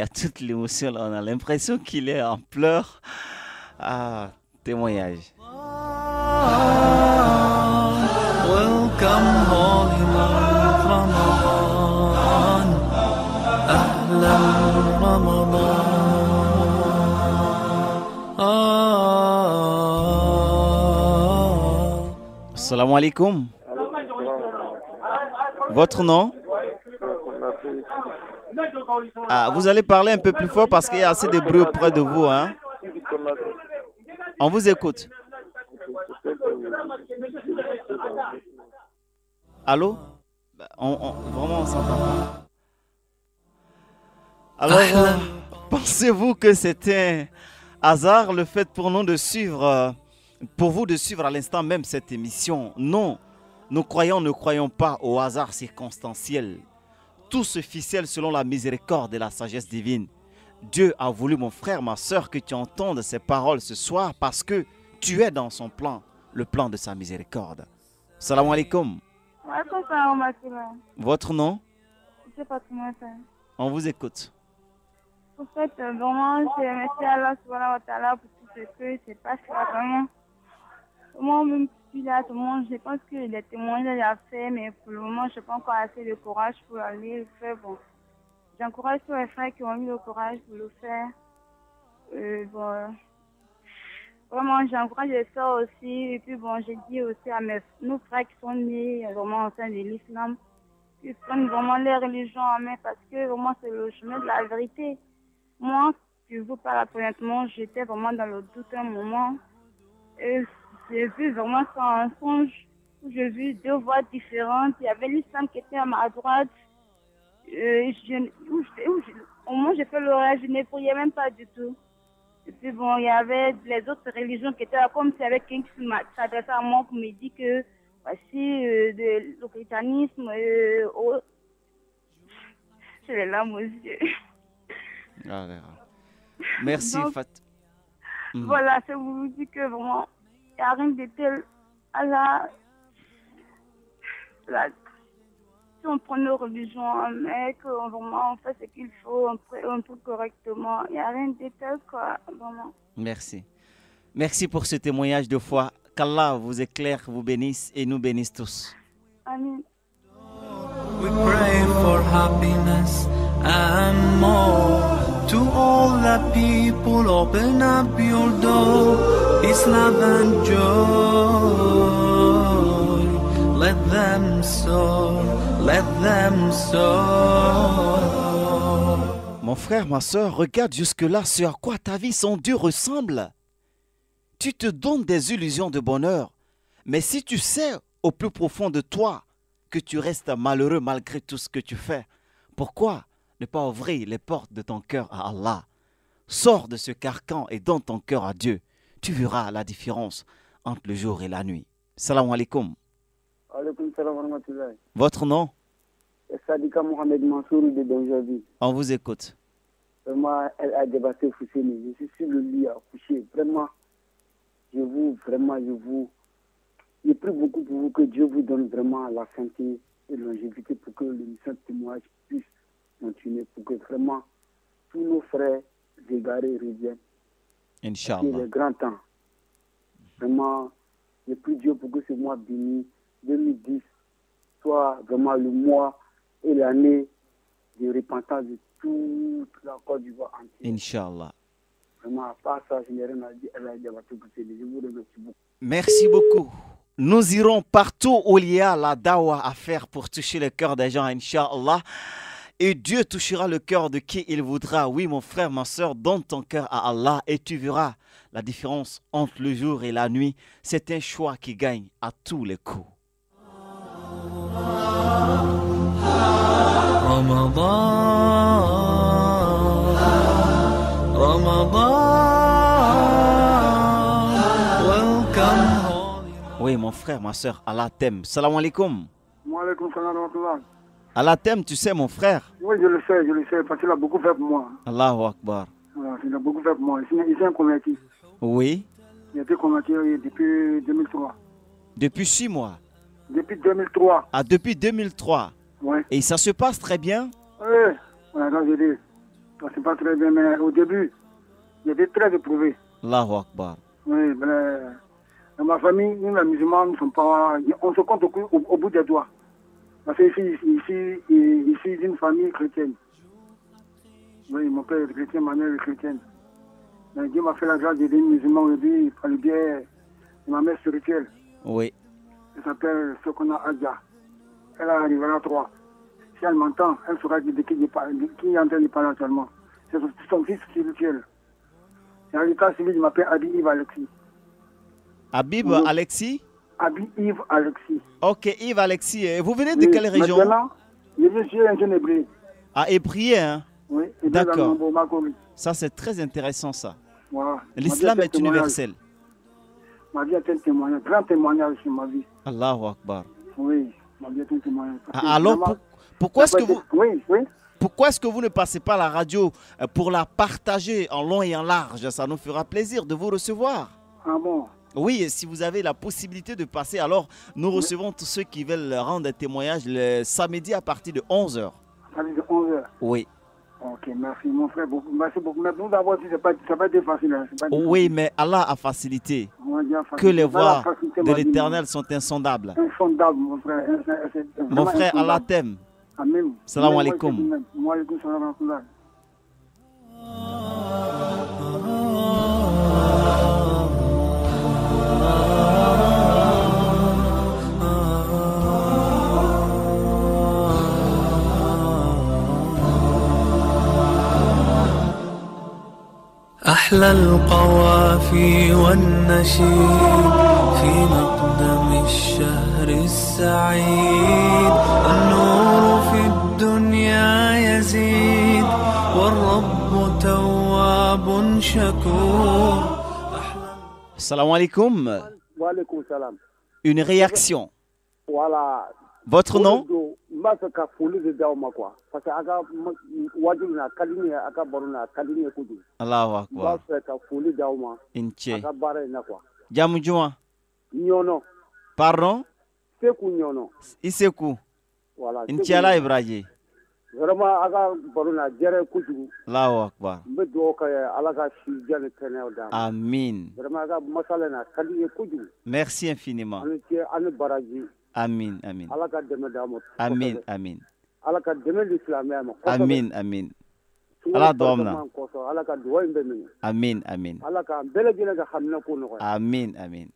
toute l'émotion. On a l'impression qu'il est en pleurs. Ah, témoignage. Welcome holy month Ramadan, Ahlan Ramadan. Assalamu alaikum. Votre nom? Ah, vous allez parler un peu plus fort parce qu'il y a assez de bruit auprès de vous, hein? On vous écoute. Allô? Vraiment, on s'entend pas. Alors, pensez-vous que c'était un hasard le fait pour nous de suivre, pour vous de suivre à l'instant même cette émission? Non, nous ne croyons pas au hasard circonstanciel. Tout se ficelle selon la miséricorde et la sagesse divine. Dieu a voulu, mon frère, ma soeur, que tu entendes ces paroles ce soir parce que tu es dans son plan, le plan de sa miséricorde. Salam alaikum. Votre nom? On vous écoute. En fait, vraiment, je remercie Allah subhanahu wa ta'ala pour tout ce que c'est passé vraiment. Moi, même si là, tout le monde, je pense que les témoignages qu'il a fait, mais pour le moment, je n'ai pas encore assez de courage pour aller le faire. Bon, j'encourage tous les frères qui ont eu le courage pour le faire. Bon, vraiment, j'encourage les soeurs aussi. Et puis, bon, j'ai dit aussi à nos frères qui sont nés vraiment au sein de l'islam, qu'ils prennent vraiment les religions en main parce que vraiment, c'est le chemin de la vérité. Moi, je vous parle honnêtement, j'étais vraiment dans le doute un moment. Et j'ai vu vraiment ça un songe où j'ai vu deux voies différentes. Il y avait l'islam qui était à ma droite. Au moment où j'ai fait le rêve, je ne priais même pas du tout. Et puis bon, il y avait les autres religions qui étaient là, comme s'il y avait quelqu'un qui s'adressait à moi pour me dire que voici le christianisme. J'ai les larmes aux yeux. Ah, merci, Fat. Voilà, c'est pour vous dire que vraiment, il n'y a rien de tel. Allah, si on prend nos religions en main, qu'on vraiment on fait ce qu'il faut, on prie correctement, il n'y a rien de tel, quoi, vraiment. Merci. Merci pour ce témoignage de foi. Qu'Allah vous éclaire, vous bénisse et nous bénisse tous. Amen. We pray for happiness and more. To all the people, open up your door. It's love and joy. Let them soar, let them soar. Mon frère, ma soeur, regarde jusque-là ce à quoi ta vie sans Dieu ressemble. Tu te donnes des illusions de bonheur, mais si tu sais au plus profond de toi que tu restes malheureux malgré tout ce que tu fais, pourquoi ne pas ouvrir les portes de ton cœur à Allah? Sors de ce carcan et donne ton cœur à Dieu. Tu verras la différence entre le jour et la nuit. Salam alaikum. Alaikum salam wa rahmatullahi. Votre nom? Sadika Mohamed Mansour de Donjavi. On vous écoute. Vraiment, elle a débattu Fousseni. Je suis sur le lit à coucher. Vraiment, je prie beaucoup pour vous, que Dieu vous donne vraiment la santé et la longévité pour que l'émission de témoignage puisse continuer, pour que vraiment tous nos frères égarés reviennent. Inch'Allah. C'est le grand temps. Vraiment, je prie Dieu pour que ce mois béni 2010 soit vraiment le mois et l'année de repentance de toute la Côte d'Ivoire entière. Inch'Allah. Vraiment, à part ça, je n'ai rien à dire. Elle a débattu pour cela. Je vous remercie beaucoup. Merci beaucoup. Nous irons partout où il y a la dawa à faire pour toucher le cœur des gens, Inch'Allah. Et Dieu touchera le cœur de qui il voudra. Oui, mon frère, ma soeur, donne ton cœur à Allah et tu verras la différence entre le jour et la nuit. C'est un choix qui gagne à tous les coups. Oui, mon frère, ma soeur, Allah t'aime. Salam alaikum. Wa alaikum salam wa rahmatullah. Allah t'aime, tu sais, mon frère. Oui, je le sais, parce qu'il a beaucoup fait pour moi. Allahu Akbar. Voilà, il a beaucoup fait pour moi. Il est un converti. Oui. Il a été converti depuis 2003. Depuis 6 mois. Depuis 2003. Ah, depuis 2003. Oui. Et ça se passe très bien? Oui, quand je dis, ça se passe très bien, mais au début, j'étais très éprouvé. Allahu Akbar. Oui, mais dans ma famille, nous, les musulmans, nous ne sommes pas. On se compte au bout des doigts. Parce que ici, d'une famille chrétienne. Oui, mon père est chrétien, ma mère est chrétienne. Mais Dieu m'a fait la grâce d'aider les musulmans aujourd'hui par le biais de ma mère spirituelle. Oui. Elle s'appelle Sokona Adja. Elle arrivera à 3. Si elle m'entend, elle saura de qui est en train de parler actuellement. C'est son fils spirituel. Et en l'état civil, il m'appelle Abi Yves Alexis. Habib Alexis? Abi Yves Alexis. Ok, Yves Alexis. Vous venez de quelle région? Maintenant, je suis un jeune hébreu. Ah, hébreu, hein? Oui, d'accord. Ça, c'est très intéressant, ça. Voilà. L'islam est universel. Ma vie est un témoignage, grand témoignage sur ma vie. Allahu Akbar. Oui, ma vie est un témoignage. Alors, pourquoi est-ce que vous... Oui. Pourquoi est-ce que vous ne passez pas la radio pour la partager en long et en large? Ça nous fera plaisir de vous recevoir. Ah bon? Oui, et si vous avez la possibilité de passer, alors nous recevons tous ceux qui veulent rendre des témoignages le samedi à partir de 11h. À partir de 11h? Oui. Ok, merci mon frère. Merci beaucoup. Mais nous d'abord, ça n'a pas été facile. Hein. Oui, mais Allah a facilité. Que les voies de l'Éternel sont insondables. Insondables, mon frère. Mon frère, Allah t'aime. Amen. Salam alaikum. Wa alaikum salam wa rahmatullah. أحلى القوافي والنشيد في مقدم الشهر السعيد النور في الدنيا يزيد والرب تواب شكور. Salam alaikum. Wa alaikum salam. Une réaction. Voilà. Votre nom? Parce que Allahu Akbar. Inche. Jamu Juma. Pardon? Iseku. Voilà. Inch'Allah Ibrahim. Vraiment, Allahu Akbar. Amin. Merci infiniment. Amin, amin. Amin, amin. Amin, amin. Allah domna. Amin, amin. Amin, amin.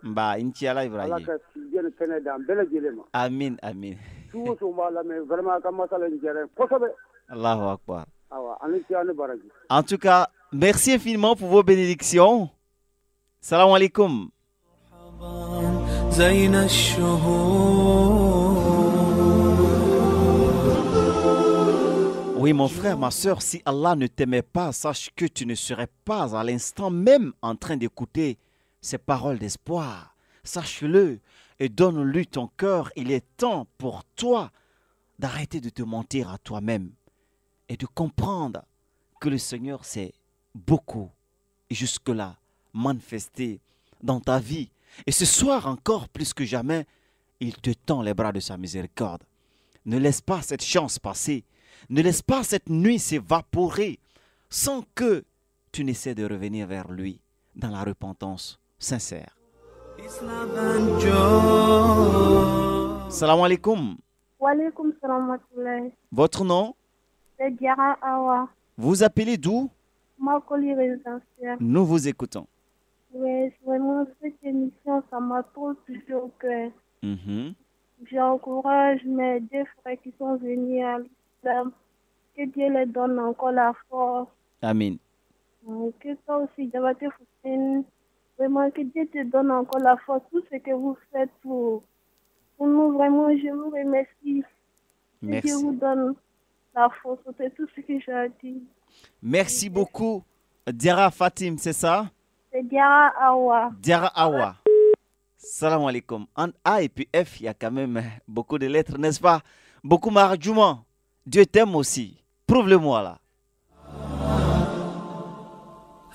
Ba inchi Allah Ibrahim. Amin, amin. Allahu Akbar. En tout cas, merci infiniment pour vos bénédictions. Salam alaikum. Oui, mon frère, ma soeur, si Allah ne t'aimait pas, sache que tu ne serais pas à l'instant même en train d'écouter ces paroles d'espoir. Sache-le et donne-lui ton cœur. Il est temps pour toi d'arrêter de te mentir à toi-même et de comprendre que le Seigneur s'est beaucoup et jusque-là manifesté dans ta vie. Et ce soir encore plus que jamais, il te tend les bras de sa miséricorde. Ne laisse pas cette chance passer. Ne laisse pas cette nuit s'évaporer sans que tu n'essaies de revenir vers lui dans la repentance sincère. Salam alaikum. Wa alaikum salam. Votre nom? C'est Diara Awa. Vous appelez d'où? Makoli résidentiel. Nous vous écoutons. Oui, vraiment, cette émission, ça m'a trop touché au cœur. J'encourage mes deux frères qui sont venus à l'islam. Que Dieu les donne encore la force. Amen. Que toi aussi, Jabate Foussine, vraiment que Dieu te donne encore la force. Tout ce que vous faites pour nous, vraiment, je vous remercie. Merci. Que Dieu vous donne la force. C'est tout ce que j'ai dit. Merci beaucoup. Diara Fatim, c'est ça? C'est Diara Awa. Diara Awa. Salam alaikum. En A et puis F, il y a quand même beaucoup de lettres, n'est-ce pas? Beaucoup d'arguments. Dieu t'aime aussi. Prouve-le-moi là.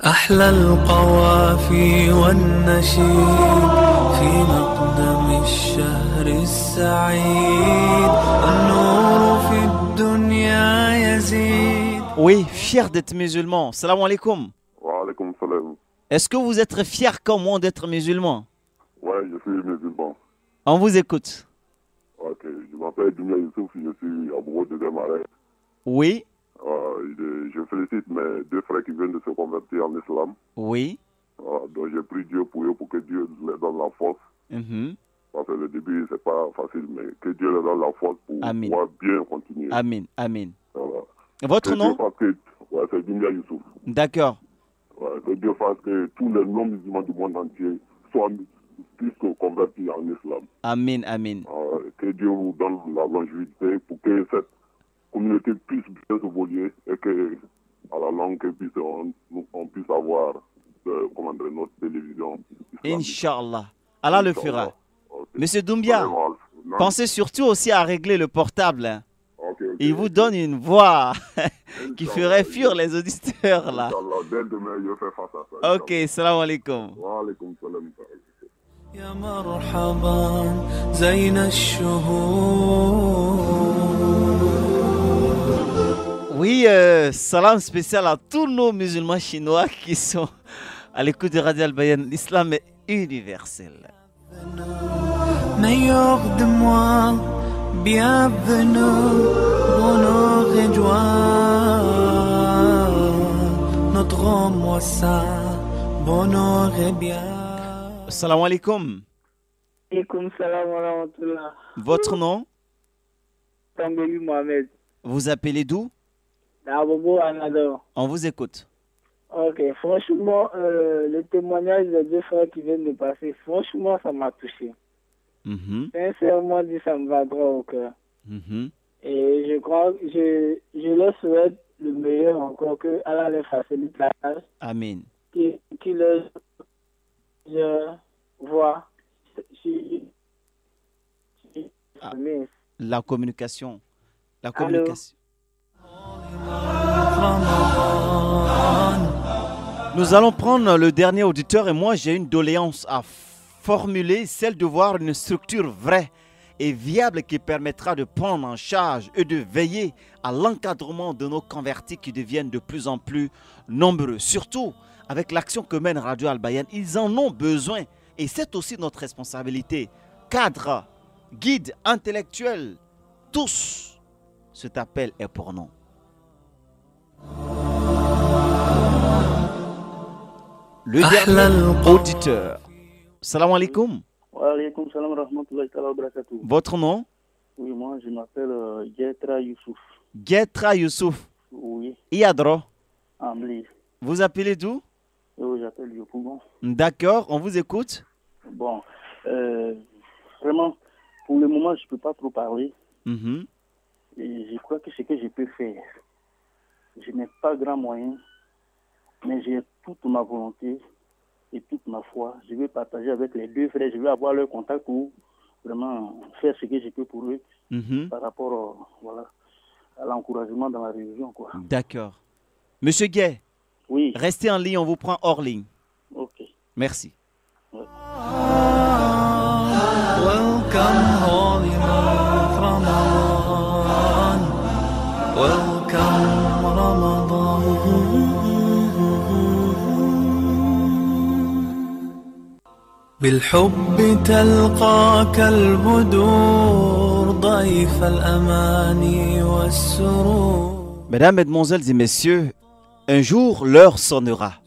أحلى القوافي والنشيد في مقدم الشهر السعيد النور في الدنيا يزيد. Oui, fier d'être musulman. Salam alaikum. Wa alaikum salam. Est-ce que vous êtes fier comme moi d'être musulman? Ouais, je suis musulman. On vous écoute. Ok, je m'appelle Dounia Youssouf, je suis amoureux de Desmarais. Oui. Je félicite mes deux frères qui viennent de se convertir en islam. Oui. Donc j'ai pris Dieu pour eux, pour que Dieu les donne la force. Parce que le début, c'est pas facile, mais que Dieu leur donne la force pour pouvoir bien continuer. Amen, amen. Voilà. Votre nom? Ouais, c'est Dounia Youssouf. D'accord. Ouais, que Dieu fasse que tous les non-musulmans du monde entier puissent se convertir en islam. Amen, amen. Que Dieu vous donne la longévité pour que cette communauté puisse bien évoluer et que à la longue on puisse avoir notre télévision. Inch'Allah. Allah le fera. Okay. Monsieur Doumbia, pensez surtout aussi à régler le portable. Hein. Okay. Il vous donne une voix qui ferait fuir les auditeurs là. Dès demain, je fais face à ça. Ok, salam alaikum. Wa alaikum salam. يا مرحبا زين الشهور. Oui, salam spécial à tous nos musulmans chinois qui sont à l'écoute de Radio Al-Bayan. L'islam est universel. Meilleur de moi, bienvenue, bonheur et joie. Notre moi ça, bonheur et bien. Salam alaikum. Alaikum salam wa rahmatullah. Votre nom? Tambeli Mohamed. Vous appelez d'où? D'Abobo Anador. On vous écoute. Ok, franchement, le témoignage des deux frères qui viennent de passer, franchement, ça m'a touché. Sincèrement dit, ça me va droit au cœur. Et je crois, je leur souhaite le meilleur encore, que Allah les facilite la tâche. Amen. Qui leur... Je vois. La communication. La communication. Nous allons prendre le dernier auditeur et moi j'ai une doléance à formuler, celle de voir une structure vraie et viable qui permettra de prendre en charge et de veiller à l'encadrement de nos convertis qui deviennent de plus en plus nombreux. Surtout avec l'action que mène Radio Al-Bayan, ils en ont besoin et c'est aussi notre responsabilité. Cadres, guides, intellectuels, tous, cet appel est pour nous. Le dernier auditeur. Salam alaikum. Wa alaikum salam rahmatullahi wa barakatuh. Votre nom? Oui, moi je m'appelle Getra Youssouf. Getra Youssouf. Oui. Iadro. Ambli. Vous appelez d'où? Oui, j'appelle Yopougon. D'accord, on vous écoute. Bon, vraiment, pour le moment, je ne peux pas trop parler. Et je crois que ce que je peux faire, je n'ai pas grand moyen, mais j'ai toute ma volonté et toute ma foi. Je vais partager avec les deux frères, je vais avoir leur contact pour vraiment faire ce que je peux pour eux par rapport à l'encouragement dans la religion. D'accord. Monsieur Gay, oui. Restez en ligne, on vous prend hors ligne. Ok. Merci. Ouais. Welcome, holy month Ramadan. Welcome, Ramadan. بالحب تلقاك البدور ضيف الأماني والسرور. Mesdames, Mesdemoiselles et Messieurs, un jour l'heure sonnera,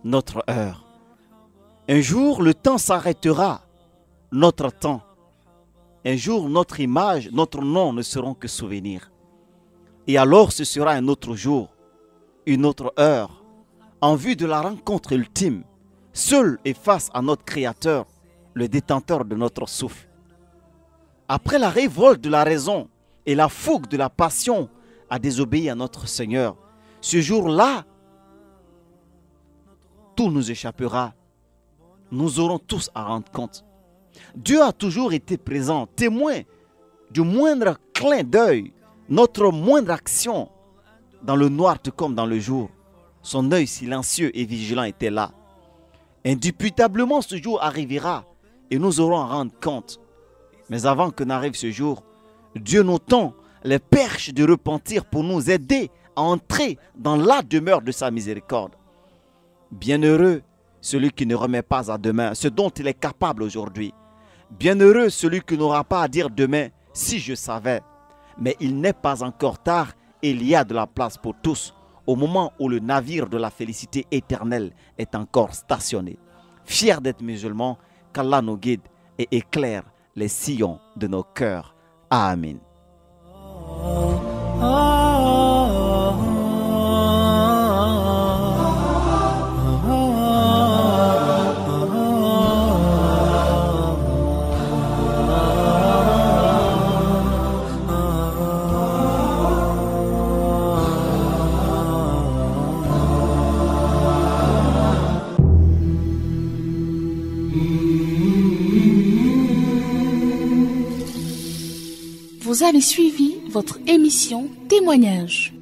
notre heure. Un jour le temps s'arrêtera, notre temps. Un jour notre image, notre nom ne seront que souvenirs. Et alors ce sera un autre jour, une autre heure, en vue de la rencontre ultime, seul et face à notre Créateur, le détenteur de notre souffle. Après la révolte de la raison et la fougue de la passion à désobéir à notre Seigneur, ce jour-là, tout nous échappera. Nous aurons tous à rendre compte. Dieu a toujours été présent, témoin du moindre clin d'œil, notre moindre action, dans le noir tout comme dans le jour. Son œil silencieux et vigilant était là. Indubitablement, ce jour arrivera et nous aurons à rendre compte. Mais avant que n'arrive ce jour, Dieu nous tend les perches de repentir pour nous aider à entrer dans la demeure de sa miséricorde. Bienheureux celui qui ne remet pas à demain ce dont il est capable aujourd'hui. Bienheureux celui qui n'aura pas à dire demain si je savais. Mais il n'est pas encore tard et il y a de la place pour tous au moment où le navire de la félicité éternelle est encore stationné. Fiers d'être musulmans, qu'Allah nous guide et éclaire les sillons de nos cœurs. Amen. Vous avez suivi votre émission Témoignage.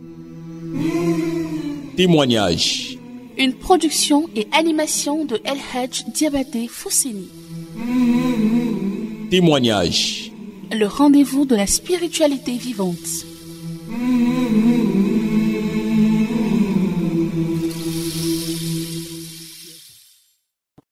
Témoignage. Une production et animation de El Hadj Diabaté Fousseni. Témoignage. Le rendez-vous de la spiritualité vivante.